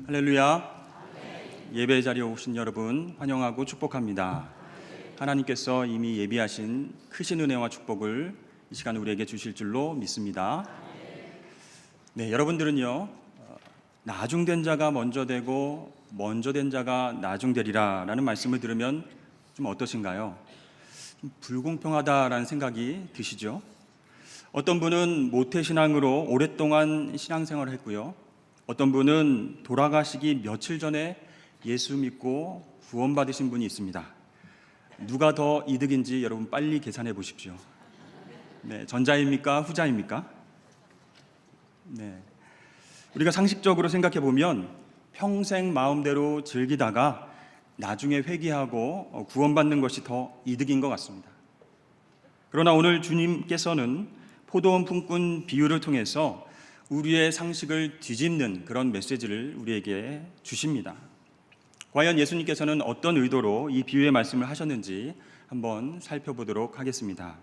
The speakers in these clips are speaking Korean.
할렐루야. 예배 자리에 오신 여러분 환영하고 축복합니다. 하나님께서 이미 예비하신 크신 은혜와 축복을 이 시간 우리에게 주실 줄로 믿습니다. 네, 여러분들은요, 나중된 자가 먼저 되고 먼저 된 자가 나중되리라 라는 말씀을 들으면 좀 어떠신가요? 좀 불공평하다라는 생각이 드시죠? 어떤 분은 모태신앙으로 오랫동안 신앙생활을 했고요, 어떤 분은 돌아가시기 며칠 전에 예수 믿고 구원받으신 분이 있습니다. 누가 더 이득인지 여러분 빨리 계산해 보십시오. 네, 전자입니까? 후자입니까? 네. 우리가 상식적으로 생각해 보면 평생 마음대로 즐기다가 나중에 회개하고 구원받는 것이 더 이득인 것 같습니다. 그러나 오늘 주님께서는 포도원 품꾼 비유를 통해서 우리의 상식을 뒤집는 그런 메시지를 우리에게 주십니다. 과연 예수님께서는 어떤 의도로 이 비유의 말씀을 하셨는지 한번 살펴보도록 하겠습니다.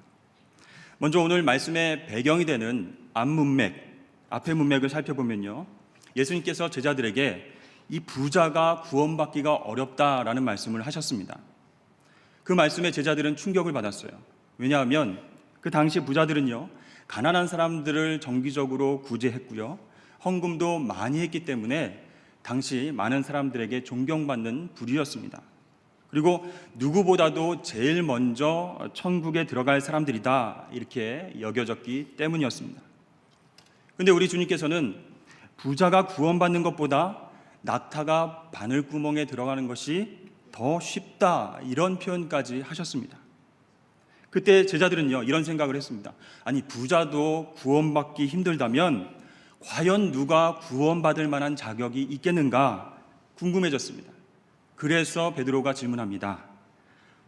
먼저 오늘 말씀의 배경이 되는 앞의 문맥을 살펴보면요, 예수님께서 제자들에게 이 부자가 구원받기가 어렵다라는 말씀을 하셨습니다. 그 말씀에 제자들은 충격을 받았어요. 왜냐하면 그 당시 부자들은요, 가난한 사람들을 정기적으로 구제했고요, 헌금도 많이 했기 때문에 당시 많은 사람들에게 존경받는 부류였습니다. 그리고 누구보다도 제일 먼저 천국에 들어갈 사람들이다 이렇게 여겨졌기 때문이었습니다. 그런데 우리 주님께서는 부자가 구원받는 것보다 낙타가 바늘구멍에 들어가는 것이 더 쉽다 이런 표현까지 하셨습니다. 그때 제자들은요, 이런 생각을 했습니다. 아니, 부자도 구원받기 힘들다면 과연 누가 구원받을 만한 자격이 있겠는가 궁금해졌습니다. 그래서 베드로가 질문합니다.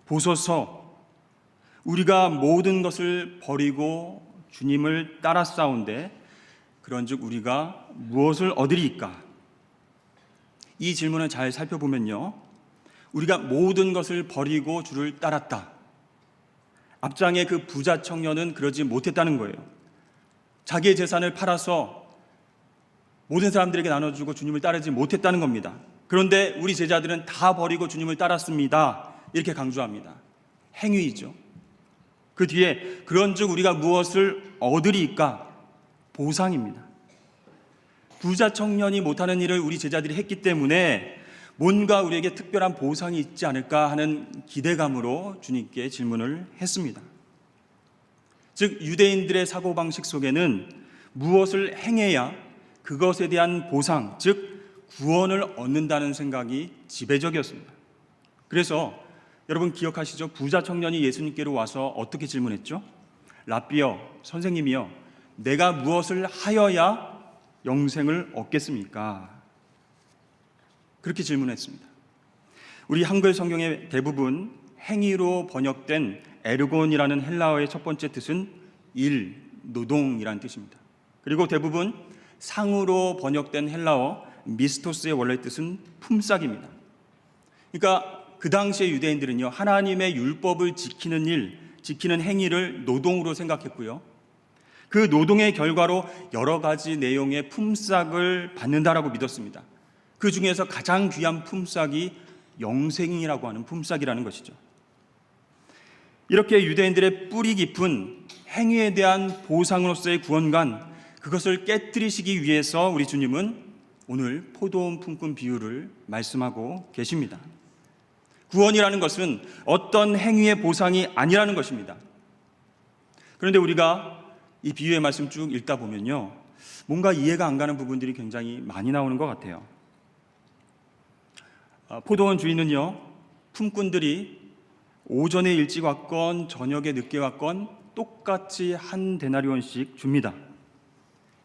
보소서, 우리가 모든 것을 버리고 주님을 따랐사온데 그런즉 우리가 무엇을 얻으리이까? 이 질문을 잘 살펴보면요, 우리가 모든 것을 버리고 주를 따랐다. 앞장의 그 부자 청년은 그러지 못했다는 거예요. 자기의 재산을 팔아서 모든 사람들에게 나눠주고 주님을 따르지 못했다는 겁니다. 그런데 우리 제자들은 다 버리고 주님을 따랐습니다. 이렇게 강조합니다. 행위이죠. 그 뒤에 그런즉 우리가 무엇을 얻으리이까? 보상입니다. 부자 청년이 못하는 일을 우리 제자들이 했기 때문에 뭔가 우리에게 특별한 보상이 있지 않을까 하는 기대감으로 주님께 질문을 했습니다. 즉, 유대인들의 사고방식 속에는 무엇을 행해야 그것에 대한 보상, 즉 구원을 얻는다는 생각이 지배적이었습니다. 그래서 여러분 기억하시죠? 부자 청년이 예수님께로 와서 어떻게 질문했죠? 랍비여, 선생님이여, 내가 무엇을 하여야 영생을 얻겠습니까? 그렇게 질문했습니다. 우리 한글 성경의 대부분 행위로 번역된 에르곤이라는 헬라어의 첫 번째 뜻은 일, 노동이라는 뜻입니다. 그리고 대부분 상으로 번역된 헬라어 미스토스의 원래 뜻은 품삯입니다. 그러니까 그 당시의 유대인들은요, 하나님의 율법을 지키는 일, 지키는 행위를 노동으로 생각했고요, 그 노동의 결과로 여러 가지 내용의 품삯을 받는다라고 믿었습니다. 그 중에서 가장 귀한 품삯이 영생이라고 하는 품삯이라는 것이죠. 이렇게 유대인들의 뿌리 깊은 행위에 대한 보상으로서의 구원관, 그것을 깨뜨리시기 위해서 우리 주님은 오늘 포도원 품꾼 비유를 말씀하고 계십니다. 구원이라는 것은 어떤 행위의 보상이 아니라는 것입니다. 그런데 우리가 이 비유의 말씀 쭉 읽다 보면요, 뭔가 이해가 안 가는 부분들이 굉장히 많이 나오는 것 같아요. 포도원 주인은요, 품꾼들이 오전에 일찍 왔건 저녁에 늦게 왔건 똑같이 한 데나리온씩 줍니다.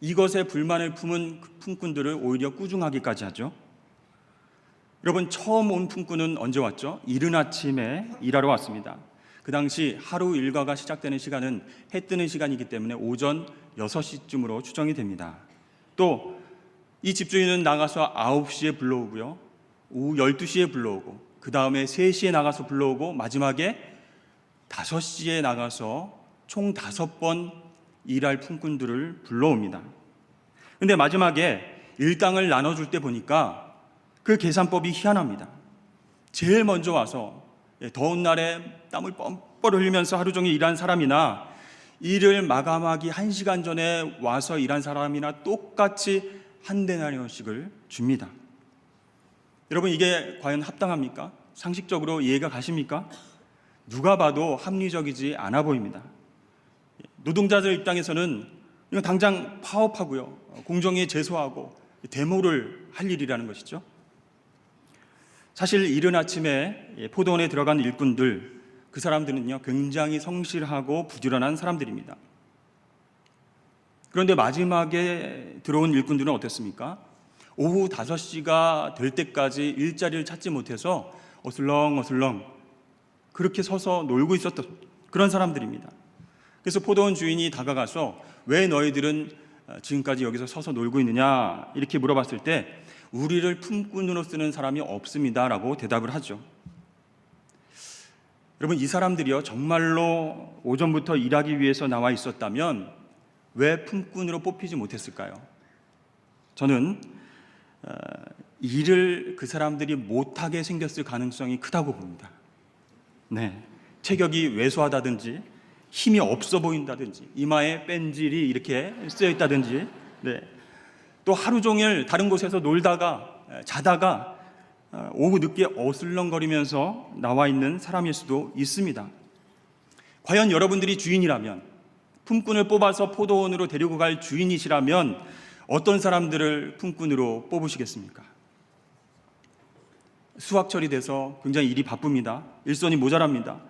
이것에 불만을 품은 품꾼들을 오히려 꾸중하기까지 하죠. 여러분, 처음 온 품꾼은 언제 왔죠? 이른 아침에 일하러 왔습니다. 그 당시 하루 일과가 시작되는 시간은 해 뜨는 시간이기 때문에 오전 6시쯤으로 추정이 됩니다. 또 이 집주인은 나가서 9시에 불러오고요, 오후 12시에 불러오고, 그 다음에 3시에 나가서 불러오고, 마지막에 5시에 나가서 총 5번 일할 품꾼들을 불러옵니다. 그런데 마지막에 일당을 나눠줄 때 보니까 그 계산법이 희한합니다. 제일 먼저 와서 더운 날에 땀을 뻘뻘 흘리면서 하루 종일 일한 사람이나 일을 마감하기 1시간 전에 와서 일한 사람이나 똑같이 한 데나리온씩을 줍니다. 여러분, 이게 과연 합당합니까? 상식적으로 이해가 가십니까? 누가 봐도 합리적이지 않아 보입니다. 노동자들 입장에서는 이건 당장 파업하고요, 공정위에 제소하고 데모를 할 일이라는 것이죠. 사실 이른 아침에 포도원에 들어간 일꾼들, 그 사람들은요 굉장히 성실하고 부지런한 사람들입니다. 그런데 마지막에 들어온 일꾼들은 어땠습니까? 오후 5시가 될 때까지 일자리를 찾지 못해서 어슬렁어슬렁 그렇게 서서 놀고 있었던 그런 사람들입니다. 그래서 포도원 주인이 다가가서 왜 너희들은 지금까지 여기서 서서 놀고 있느냐 이렇게 물어봤을 때 우리를 품꾼으로 쓰는 사람이 없습니다 라고 대답을 하죠. 여러분, 이 사람들이요 정말로 오전부터 일하기 위해서 나와 있었다면 왜 품꾼으로 뽑히지 못했을까요? 저는 일을 그 사람들이 못하게 생겼을 가능성이 크다고 봅니다. 네, 체격이 왜소하다든지 힘이 없어 보인다든지 이마에 뺀질이 이렇게 쓰여 있다든지, 네, 또 하루 종일 다른 곳에서 놀다가 자다가 오후 늦게 어슬렁거리면서 나와 있는 사람일 수도 있습니다. 과연 여러분들이 주인이라면, 품꾼을 뽑아서 포도원으로 데리고 갈 주인이시라면 어떤 사람들을 품꾼으로 뽑으시겠습니까? 수학철이 돼서 굉장히 일이 바쁩니다. 일손이 모자랍니다.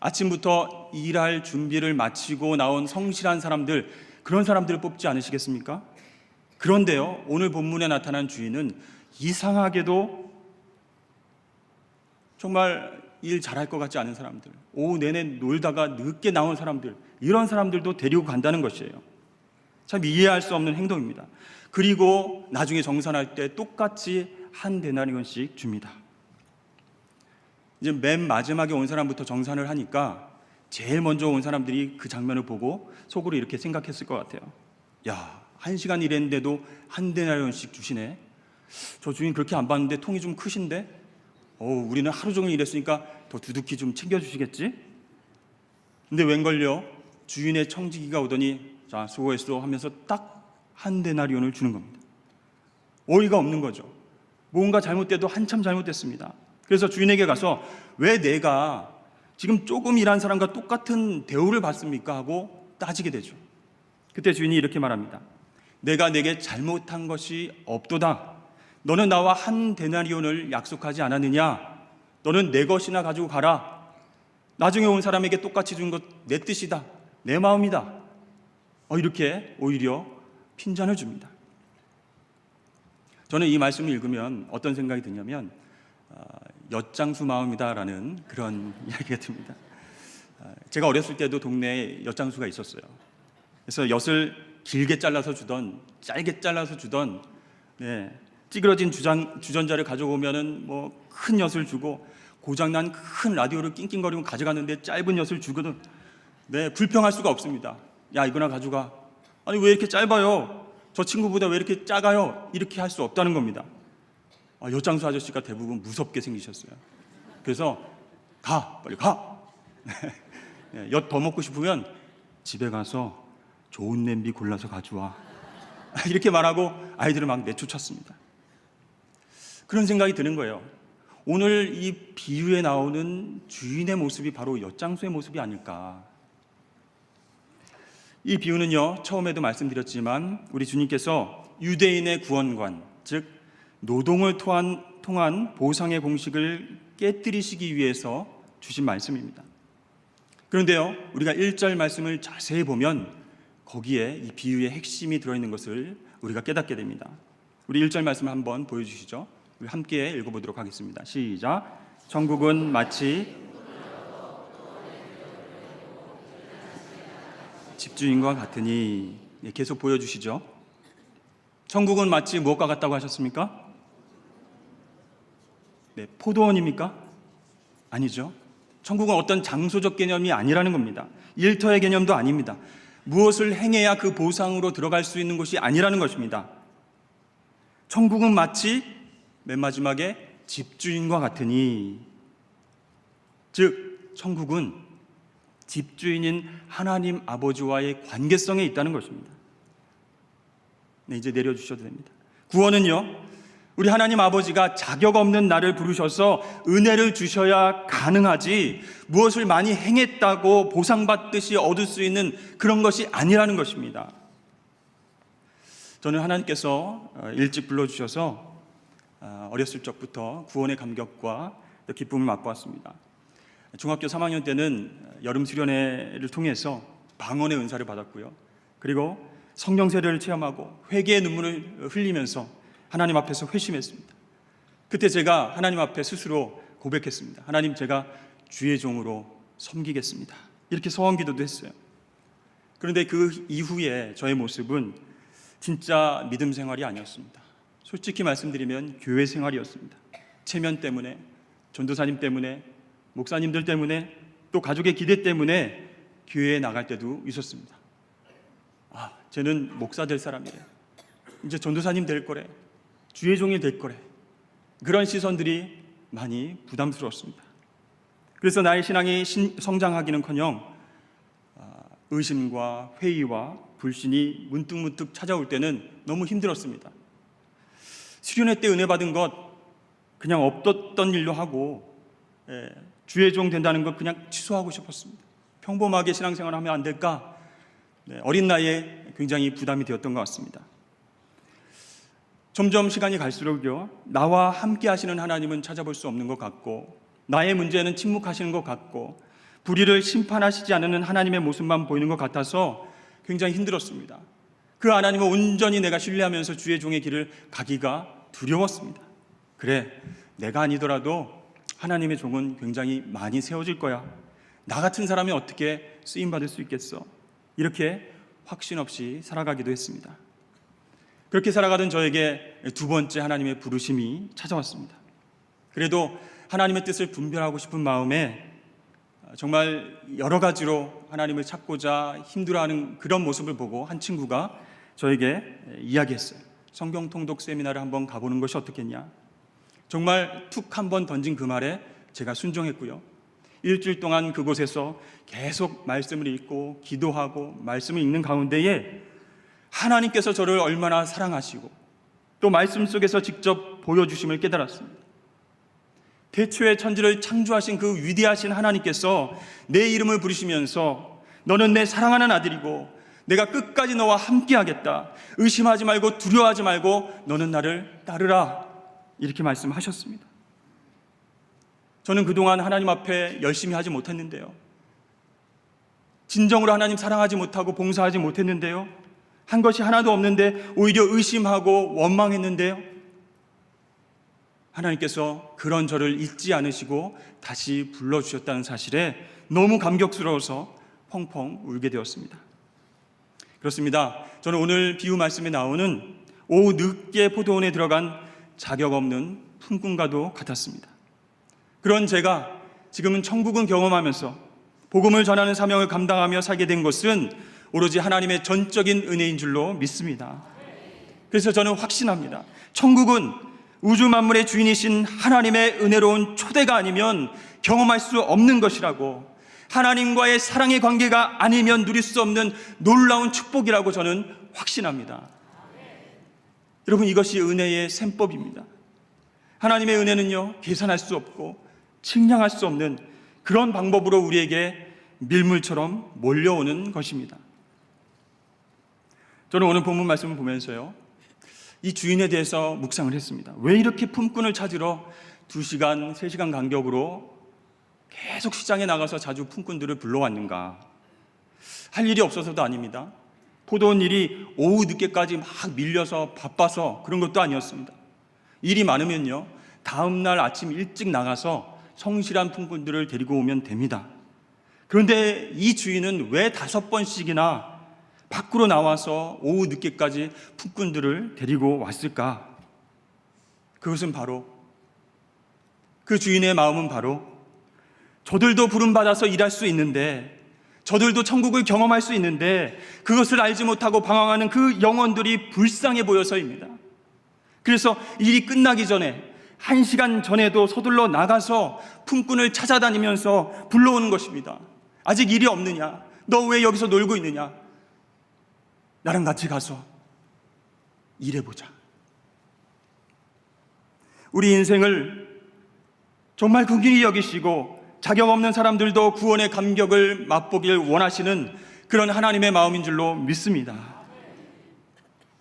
아침부터 일할 준비를 마치고 나온 성실한 사람들, 그런 사람들을 뽑지 않으시겠습니까? 그런데요, 오늘 본문에 나타난 주인은 이상하게도 정말 일 잘할 것 같지 않은 사람들, 오후 내내 놀다가 늦게 나온 사람들, 이런 사람들도 데리고 간다는 것이에요. 참 이해할 수 없는 행동입니다. 그리고 나중에 정산할 때 똑같이 한 데나리온씩 줍니다. 이제 맨 마지막에 온 사람부터 정산을 하니까 제일 먼저 온 사람들이 그 장면을 보고 속으로 이렇게 생각했을 것 같아요. 야, 1시간 일했는데도 한 데나리온씩 주시네. 저 주인 그렇게 안 받는데 통이 좀 크신데? 우리는 하루 종일 일했으니까 더 두둑히 좀 챙겨주시겠지? 근데 웬걸요? 주인의 청지기가 오더니 자, 수고했어 하면서 딱 한 데나리온을 주는 겁니다. 어이가 없는 거죠. 뭔가 잘못돼도 한참 잘못됐습니다. 그래서 주인에게 가서 왜 내가 지금 조금 일한 사람과 똑같은 대우를 받습니까? 하고 따지게 되죠. 그때 주인이 이렇게 말합니다. 내가 내게 잘못한 것이 없도다. 너는 나와 한 데나리온을 약속하지 않았느냐? 너는 내 것이나 가지고 가라. 나중에 온 사람에게 똑같이 준 것 내 뜻이다. 내 마음이다. 이렇게 오히려 핀잔을 줍니다. 저는 이 말씀을 읽으면 어떤 생각이 드냐면 엿장수 마음이다라는 그런 이야기가 듭니다. 제가 어렸을 때도 동네에 엿장수가 있었어요. 그래서 엿을 길게 잘라서 주던, 짧게 잘라서 주던, 네, 찌그러진 주전자를 가져오면은 뭐 큰 엿을 주고, 고장난 큰 라디오를 낑낑거리고 가져갔는데 짧은 엿을 주거든. 네, 불평할 수가 없습니다. 야, 이거나 가져가. 아니 왜 이렇게 짧아요? 저 친구보다 왜 이렇게 작아요? 이렇게 할 수 없다는 겁니다. 엿장수 아저씨가 대부분 무섭게 생기셨어요. 그래서 가, 빨리 가. 엿 더 먹고 싶으면 집에 가서 좋은 냄비 골라서 가져와. 이렇게 말하고 아이들을 막 내쫓았습니다. 그런 생각이 드는 거예요. 오늘 이 비유에 나오는 주인의 모습이 바로 엿장수의 모습이 아닐까. 이 비유는요, 처음에도 말씀드렸지만 우리 주님께서 유대인의 구원관, 즉 노동을 통한 보상의 공식을 깨뜨리시기 위해서 주신 말씀입니다. 그런데요, 우리가 1절 말씀을 자세히 보면 거기에 이 비유의 핵심이 들어있는 것을 우리가 깨닫게 됩니다. 우리 1절 말씀 한번 보여주시죠. 우리 함께 읽어보도록 하겠습니다. 시작. 천국은 마치 집주인과 같으니. 계속 보여주시죠. 천국은 마치 무엇과 같다고 하셨습니까? 네, 포도원입니까? 아니죠. 천국은 어떤 장소적 개념이 아니라는 겁니다. 일터의 개념도 아닙니다. 무엇을 행해야 그 보상으로 들어갈 수 있는 곳이 아니라는 것입니다. 천국은 마치 맨 마지막에 집주인과 같으니, 즉 천국은 집주인인 하나님 아버지와의 관계성에 있다는 것입니다. 네, 이제 내려주셔도 됩니다. 구원은요, 우리 하나님 아버지가 자격 없는 나를 부르셔서 은혜를 주셔야 가능하지, 무엇을 많이 행했다고 보상받듯이 얻을 수 있는 그런 것이 아니라는 것입니다. 저는 하나님께서 일찍 불러주셔서 어렸을 적부터 구원의 감격과 기쁨을 맛보았습니다. 중학교 3학년 때는 여름 수련회를 통해서 방언의 은사를 받았고요. 그리고 성령 세례를 체험하고 회개의 눈물을 흘리면서 하나님 앞에서 회심했습니다. 그때 제가 하나님 앞에 스스로 고백했습니다. 하나님, 제가 주의 종으로 섬기겠습니다. 이렇게 서원기도도 했어요. 그런데 그 이후에 저의 모습은 진짜 믿음 생활이 아니었습니다. 솔직히 말씀드리면 교회 생활이었습니다. 체면 때문에, 전도사님 때문에, 목사님들 때문에, 또 가족의 기대 때문에 교회에 나갈 때도 있었습니다. 쟤는 목사 될 사람이래, 이제 전도사님 될 거래, 주의 종이 될 거래, 그런 시선들이 많이 부담스러웠습니다. 그래서 나의 신앙이 성장하기는커녕 의심과 회의와 불신이 문득문득 찾아올 때는 너무 힘들었습니다. 수련회 때 은혜 받은 것 그냥 없었던 일로 하고, 주의 종 된다는 것 그냥 취소하고 싶었습니다. 평범하게 신앙생활을 하면 안 될까? 어린 나이에 굉장히 부담이 되었던 것 같습니다. 점점 시간이 갈수록요, 나와 함께 하시는 하나님은 찾아볼 수 없는 것 같고, 나의 문제는 침묵하시는 것 같고, 불의를 심판하시지 않는 하나님의 모습만 보이는 것 같아서 굉장히 힘들었습니다. 그 하나님을 온전히 내가 신뢰하면서 주의 종의 길을 가기가 두려웠습니다. 그래, 내가 아니더라도 하나님의 종은 굉장히 많이 세워질 거야. 나 같은 사람이 어떻게 쓰임받을 수 있겠어? 이렇게 확신 없이 살아가기도 했습니다. 그렇게 살아가던 저에게 두 번째 하나님의 부르심이 찾아왔습니다. 그래도 하나님의 뜻을 분별하고 싶은 마음에 정말 여러 가지로 하나님을 찾고자 힘들어하는 그런 모습을 보고 한 친구가 저에게 이야기했어요. 성경 통독 세미나를 한번 가보는 것이 어떻겠냐. 정말 툭 한번 던진 그 말에 제가 순종했고요. 일주일 동안 그곳에서 계속 말씀을 읽고 기도하고 말씀을 읽는 가운데에 하나님께서 저를 얼마나 사랑하시고 또 말씀 속에서 직접 보여주심을 깨달았습니다. 태초에 천지를 창조하신 그 위대하신 하나님께서 내 이름을 부르시면서 너는 내 사랑하는 아들이고 내가 끝까지 너와 함께하겠다, 의심하지 말고 두려워하지 말고 너는 나를 따르라, 이렇게 말씀하셨습니다. 저는 그동안 하나님 앞에 열심히 하지 못했는데요, 진정으로 하나님 사랑하지 못하고 봉사하지 못했는데요, 한 것이 하나도 없는데 오히려 의심하고 원망했는데요, 하나님께서 그런 저를 잊지 않으시고 다시 불러주셨다는 사실에 너무 감격스러워서 펑펑 울게 되었습니다. 그렇습니다. 저는 오늘 비유 말씀에 나오는 오후 늦게 포도원에 들어간 자격 없는 품꾼과도 같았습니다. 그런 제가 지금은 천국은 경험하면서 복음을 전하는 사명을 감당하며 살게 된 것은 오로지 하나님의 전적인 은혜인 줄로 믿습니다. 그래서 저는 확신합니다. 천국은 우주 만물의 주인이신 하나님의 은혜로운 초대가 아니면 경험할 수 없는 것이라고, 하나님과의 사랑의 관계가 아니면 누릴 수 없는 놀라운 축복이라고 저는 확신합니다. 여러분, 이것이 은혜의 셈법입니다. 하나님의 은혜는요, 계산할 수 없고 측량할 수 없는 그런 방법으로 우리에게 밀물처럼 몰려오는 것입니다. 저는 오늘 본문 말씀을 보면서요, 이 주인에 대해서 묵상을 했습니다. 왜 이렇게 품꾼을 찾으러 2시간, 3시간 간격으로 계속 시장에 나가서 자주 품꾼들을 불러왔는가? 할 일이 없어서도 아닙니다. 포도원 일이 오후 늦게까지 막 밀려서 바빠서 그런 것도 아니었습니다. 일이 많으면요, 다음날 아침 일찍 나가서 성실한 품꾼들을 데리고 오면 됩니다. 그런데 이 주인은 왜 5번씩이나 밖으로 나와서 오후 늦게까지 품꾼들을 데리고 왔을까? 그것은 바로, 그 주인의 마음은 바로 저들도 부름받아서 일할 수 있는데, 저들도 천국을 경험할 수 있는데 그것을 알지 못하고 방황하는 그 영혼들이 불쌍해 보여서입니다. 그래서 일이 끝나기 전에 1시간 전에도 서둘러 나가서 품꾼을 찾아다니면서 불러오는 것입니다. 아직 일이 없느냐? 너 왜 여기서 놀고 있느냐? 나랑 같이 가서 일해보자. 우리 인생을 정말 긍휼히 여기시고 자격 없는 사람들도 구원의 감격을 맛보길 원하시는 그런 하나님의 마음인 줄로 믿습니다.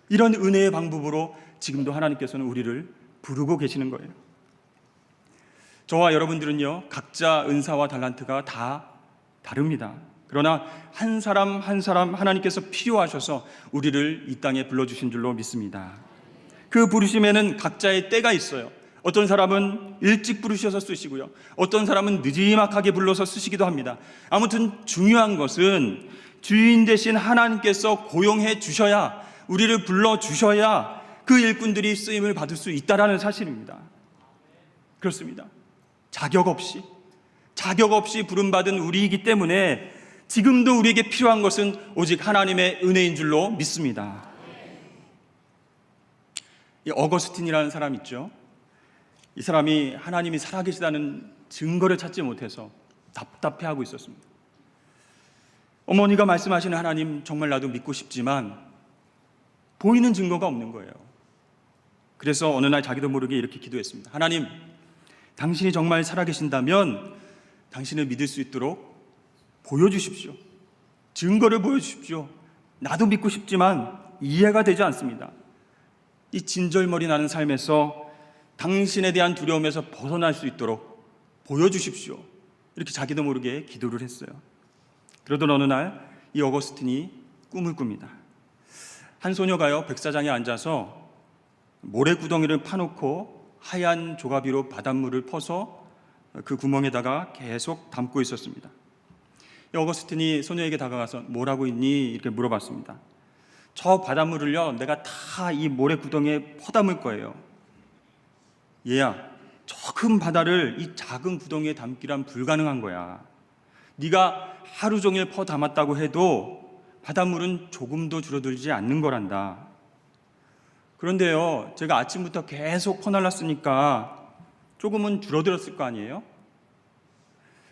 이런 은혜의 방법으로 지금도 하나님께서는 우리를 부르고 계시는 거예요. 저와 여러분들은요, 각자 은사와 달란트가 다 다릅니다. 그러나 한 사람 한 사람 하나님께서 필요하셔서 우리를 이 땅에 불러주신 줄로 믿습니다. 그 부르심에는 각자의 때가 있어요. 어떤 사람은 일찍 부르셔서 쓰시고요, 어떤 사람은 느지막하게 불러서 쓰시기도 합니다. 아무튼 중요한 것은 주인 되신 하나님께서 고용해 주셔야, 우리를 불러주셔야 그 일꾼들이 쓰임을 받을 수 있다는 사실입니다. 그렇습니다. 자격 없이 부름받은 우리이기 때문에 지금도 우리에게 필요한 것은 오직 하나님의 은혜인 줄로 믿습니다. 이 어거스틴이라는 사람 있죠. 이 사람이 하나님이 살아계시다는 증거를 찾지 못해서 답답해하고 있었습니다. 어머니가 말씀하시는 하나님 정말 나도 믿고 싶지만 보이는 증거가 없는 거예요. 그래서 어느 날 자기도 모르게 이렇게 기도했습니다. 하나님, 당신이 정말 살아계신다면 당신을 믿을 수 있도록 보여주십시오. 증거를 보여주십시오. 나도 믿고 싶지만 이해가 되지 않습니다. 이 진절머리 나는 삶에서 당신에 대한 두려움에서 벗어날 수 있도록 보여주십시오. 이렇게 자기도 모르게 기도를 했어요. 그러던 어느 날 이 어거스틴이 꿈을 꿉니다. 한 소녀가요, 백사장에 앉아서 모래구덩이를 파놓고 하얀 조가비로 바닷물을 퍼서 그 구멍에다가 계속 담고 있었습니다. 이 어거스틴이 소녀에게 다가가서 뭐라고 있니? 이렇게 물어봤습니다. 저 바닷물을요, 내가 다 이 모래구덩이에 퍼담을 거예요. 얘야, 저 큰 바다를 이 작은 구덩이에 담기란 불가능한 거야. 네가 하루 종일 퍼 담았다고 해도 바닷물은 조금도 줄어들지 않는 거란다. 그런데요, 제가 아침부터 계속 퍼날랐으니까 조금은 줄어들었을 거 아니에요?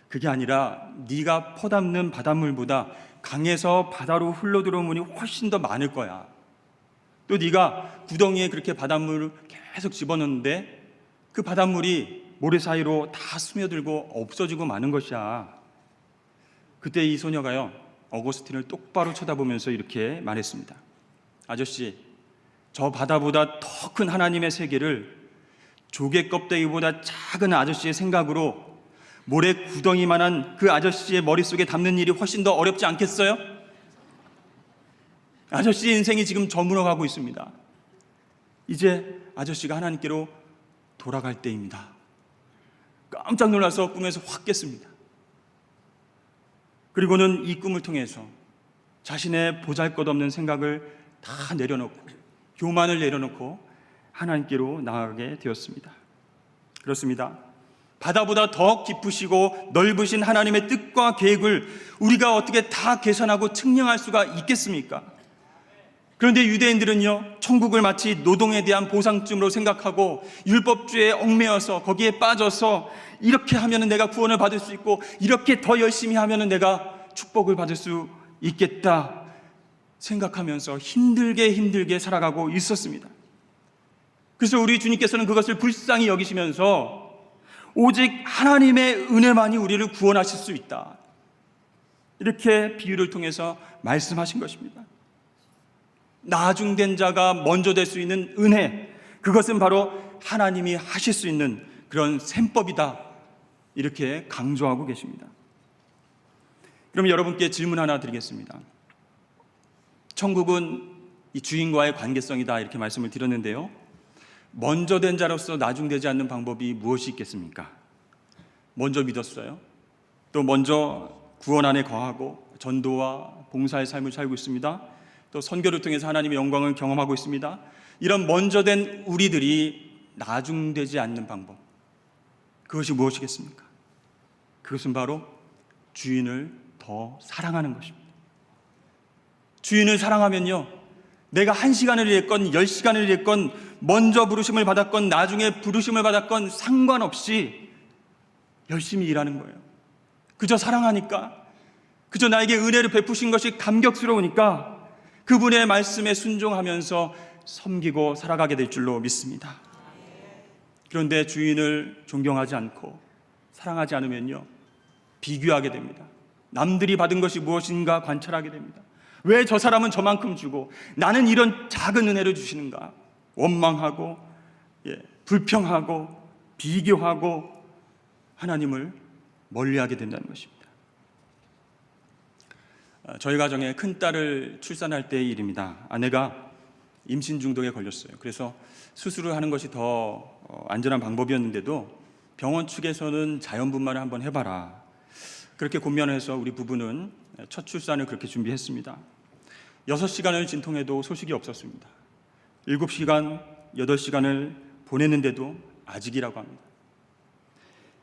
그게 아니라 네가 퍼담는 바닷물보다 강에서 바다로 흘러들어온 물이 훨씬 더 많을 거야. 또 네가 구덩이에 그렇게 바닷물을 계속 집어넣는데 그 바닷물이 모래 사이로 다 스며들고 없어지고 마는 것이야. 그때 이 소녀가요, 어거스틴을 똑바로 쳐다보면서 이렇게 말했습니다. 아저씨, 저 바다보다 더 큰 하나님의 세계를 조개 껍데기보다 작은 아저씨의 생각으로 모래 구덩이만한 그 아저씨의 머릿속에 담는 일이 훨씬 더 어렵지 않겠어요? 아저씨 인생이 지금 저물어가고 있습니다. 이제 아저씨가 하나님께로 돌아갈 때입니다. 깜짝 놀라서 꿈에서 확 깼습니다. 그리고는 이 꿈을 통해서 자신의 보잘것없는 생각을 다 내려놓고, 교만을 내려놓고 하나님께로 나아가게 되었습니다. 그렇습니다. 바다보다 더 깊으시고 넓으신 하나님의 뜻과 계획을 우리가 어떻게 다 계산하고 측량할 수가 있겠습니까? 그런데 유대인들은요, 천국을 마치 노동에 대한 보상쯤으로 생각하고 율법주의에 얽매여서 거기에 빠져서 이렇게 하면 내가 구원을 받을 수 있고 이렇게 더 열심히 하면 내가 축복을 받을 수 있겠다 생각하면서 힘들게 살아가고 있었습니다. 그래서 우리 주님께서는 그것을 불쌍히 여기시면서 오직 하나님의 은혜만이 우리를 구원하실 수 있다, 이렇게 비유를 통해서 말씀하신 것입니다. 나중된 자가 먼저 될 수 있는 은혜, 그것은 바로 하나님이 하실 수 있는 그런 셈법이다, 이렇게 강조하고 계십니다. 그럼 여러분께 질문 하나 드리겠습니다. 천국은 이 주인과의 관계성이다, 이렇게 말씀을 드렸는데요, 먼저 된 자로서 나중되지 않는 방법이 무엇이 있겠습니까? 먼저 믿었어요. 또 먼저 구원 안에 거하고 전도와 봉사의 삶을 살고 있습니다. 또 선교를 통해서 하나님의 영광을 경험하고 있습니다. 이런 먼저 된 우리들이 나중되지 않는 방법, 그것이 무엇이겠습니까? 그것은 바로 주인을 더 사랑하는 것입니다. 주인을 사랑하면요, 내가 1시간을 일했건 10시간을 일했건 먼저 부르심을 받았건 나중에 부르심을 받았건 상관없이 열심히 일하는 거예요. 그저 사랑하니까, 그저 나에게 은혜를 베푸신 것이 감격스러우니까 그분의 말씀에 순종하면서 섬기고 살아가게 될 줄로 믿습니다. 그런데 주인을 존경하지 않고 사랑하지 않으면요, 비교하게 됩니다. 남들이 받은 것이 무엇인가 관찰하게 됩니다. 왜 저 사람은 저만큼 주고 나는 이런 작은 은혜를 주시는가? 원망하고 불평하고 비교하고 하나님을 멀리하게 된다는 것입니다. 저희 가정에 큰딸을 출산할 때의 일입니다. 아내가 임신 중독에 걸렸어요. 그래서 수술을 하는 것이 더 안전한 방법이었는데도 병원 측에서는 자연분만을 한번 해봐라, 그렇게 권면해서 우리 부부는 첫 출산을 그렇게 준비했습니다. 6시간을 진통해도 소식이 없었습니다. 7시간, 8시간을 보냈는데도 아직이라고 합니다.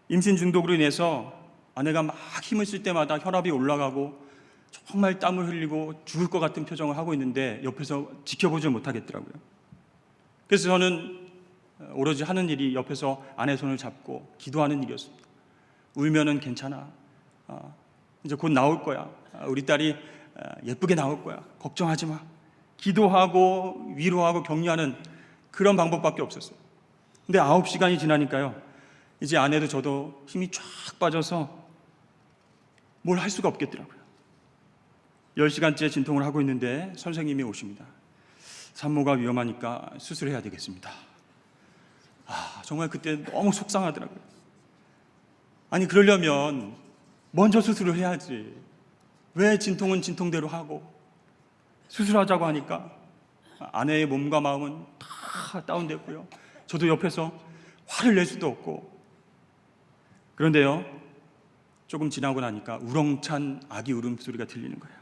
임신 중독으로 인해서 아내가 막 힘을 쓸 때마다 혈압이 올라가고 정말 땀을 흘리고 죽을 것 같은 표정을 하고 있는데 옆에서 지켜보지 못하겠더라고요. 그래서 저는 오로지 하는 일이 옆에서 아내 손을 잡고 기도하는 일이었습니다. 울면은 괜찮아, 이제 곧 나올 거야, 우리 딸이 예쁘게 나올 거야, 걱정하지 마, 기도하고 위로하고 격려하는 그런 방법밖에 없었어요. 근데 9시간이 지나니까요, 이제 아내도 저도 힘이 쫙 빠져서 뭘 할 수가 없겠더라고요. 10시간째 진통을 하고 있는데 선생님이 오십니다. 산모가 위험하니까 수술해야 되겠습니다. 정말 그때 너무 속상하더라고요. 아니, 그러려면 먼저 수술을 해야지. 왜 진통은 진통대로 하고 수술하자고 하니까 아내의 몸과 마음은 다 다운됐고요. 저도 옆에서 화를 낼 수도 없고. 그런데요, 조금 지나고 나니까 우렁찬 아기 울음소리가 들리는 거예요.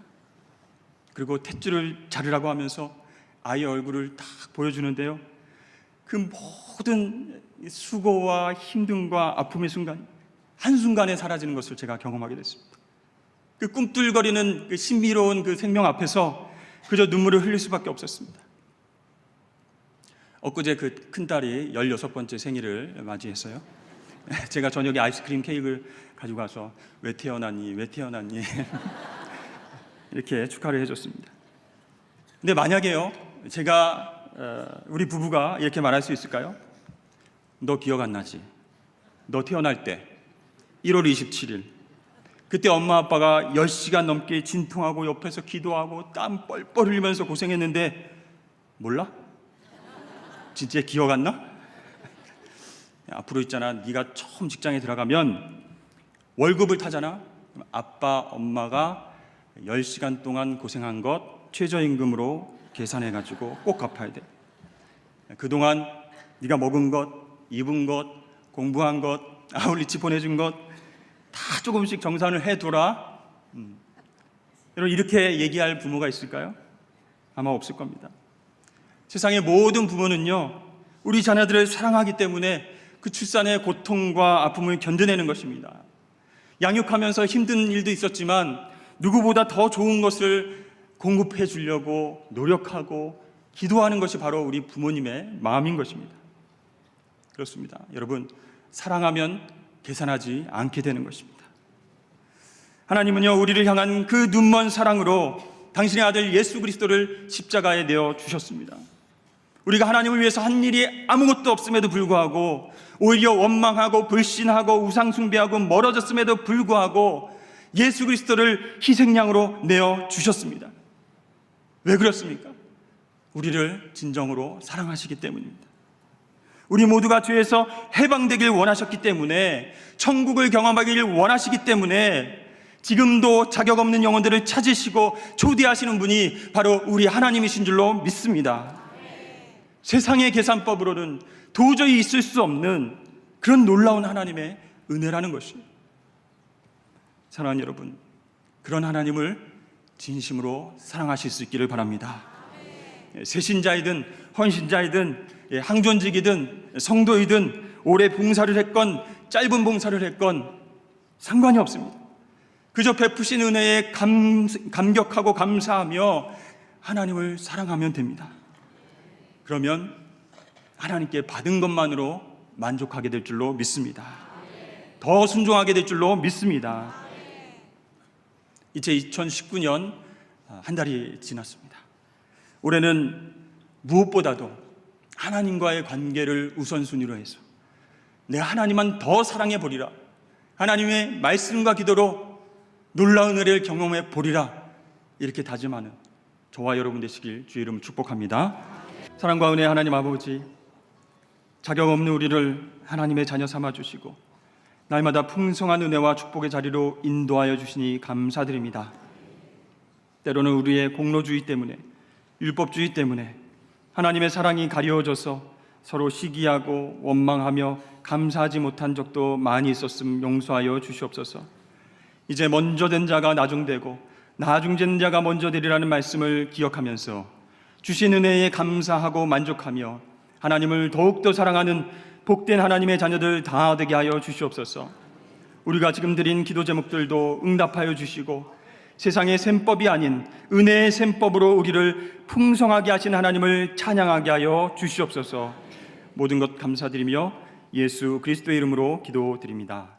그리고 탯줄을 자르라고 하면서 아이의 얼굴을 딱 보여주는데요, 그 모든 수고와 힘듦과 아픔의 순간, 한순간에 사라지는 것을 제가 경험하게 됐습니다. 그 꿈틀거리는 그 신비로운 그 생명 앞에서 그저 눈물을 흘릴 수밖에 없었습니다. 엊그제 그 큰딸이 16번째 생일을 맞이했어요. 제가 저녁에 아이스크림 케이크를 가지고 가서 왜 태어났니? 이렇게 축하를 해줬습니다. 근데 만약에요, 제가 우리 부부가 이렇게 말할 수 있을까요? 너 기억 안 나지? 너 태어날 때 1월 27일 그때 엄마 아빠가 10시간 넘게 진통하고 옆에서 기도하고 땀 뻘뻘 흘리면서 고생했는데 몰라? 진짜 기억 안 나? 앞으로 있잖아, 네가 처음 직장에 들어가면 월급을 타잖아. 아빠 엄마가 10시간 동안 고생한 것 최저임금으로 계산해가지고 꼭 갚아야 돼. 그동안 네가 먹은 것, 입은 것, 공부한 것, 아울리치 보내준 것 다 조금씩 정산을 해둬라. 여러분, 이렇게 얘기할 부모가 있을까요? 아마 없을 겁니다. 세상의 모든 부모는요, 우리 자녀들을 사랑하기 때문에 그 출산의 고통과 아픔을 견뎌내는 것입니다. 양육하면서 힘든 일도 있었지만 누구보다 더 좋은 것을 공급해 주려고 노력하고 기도하는 것이 바로 우리 부모님의 마음인 것입니다. 그렇습니다. 여러분, 사랑하면 계산하지 않게 되는 것입니다. 하나님은요, 우리를 향한 그 눈먼 사랑으로 당신의 아들 예수 그리스도를 십자가에 내어 주셨습니다. 우리가 하나님을 위해서 한 일이 아무것도 없음에도 불구하고 오히려 원망하고 불신하고 우상숭배하고 멀어졌음에도 불구하고 예수 그리스도를 희생양으로 내어 주셨습니다. 왜 그렇습니까? 우리를 진정으로 사랑하시기 때문입니다. 우리 모두가 죄에서 해방되길 원하셨기 때문에, 천국을 경험하길 원하시기 때문에 지금도 자격 없는 영혼들을 찾으시고 초대하시는 분이 바로 우리 하나님이신 줄로 믿습니다. 세상의 계산법으로는 도저히 있을 수 없는 그런 놀라운 하나님의 은혜라는 것이에요. 사랑하는 여러분, 그런 하나님을 진심으로 사랑하실 수 있기를 바랍니다. 새신자이든 헌신자이든 항존직이든 성도이든 오래 봉사를 했건 짧은 봉사를 했건 상관이 없습니다. 그저 베푸신 은혜에 감격하고 감사하며 하나님을 사랑하면 됩니다. 그러면 하나님께 받은 것만으로 만족하게 될 줄로 믿습니다. 더 순종하게 될 줄로 믿습니다. 이제 2019년 한 달이 지났습니다. 올해는 무엇보다도 하나님과의 관계를 우선순위로 해서 내가 하나님만 더 사랑해 보리라, 하나님의 말씀과 기도로 놀라운 은혜를 경험해 보리라, 이렇게 다짐하는 저와 여러분 되시길 주의 이름으로 축복합니다. 사랑과 은혜 하나님 아버지, 자격 없는 우리를 하나님의 자녀 삼아 주시고 날마다 풍성한 은혜와 축복의 자리로 인도하여 주시니 감사드립니다. 때로는 우리의 공로주의 때문에, 율법주의 때문에 하나님의 사랑이 가려워져서 서로 시기하고 원망하며 감사하지 못한 적도 많이 있었음 용서하여 주시옵소서. 이제 먼저 된 자가 나중되고 나중된 자가 먼저 되리라는 말씀을 기억하면서 주신 은혜에 감사하고 만족하며 하나님을 더욱더 사랑하는 복된 하나님의 자녀들 다 되게 하여 주시옵소서. 우리가 지금 드린 기도 제목들도 응답하여 주시고 세상의 셈법이 아닌 은혜의 셈법으로 우리를 풍성하게 하신 하나님을 찬양하게 하여 주시옵소서. 모든 것 감사드리며 예수 그리스도의 이름으로 기도드립니다.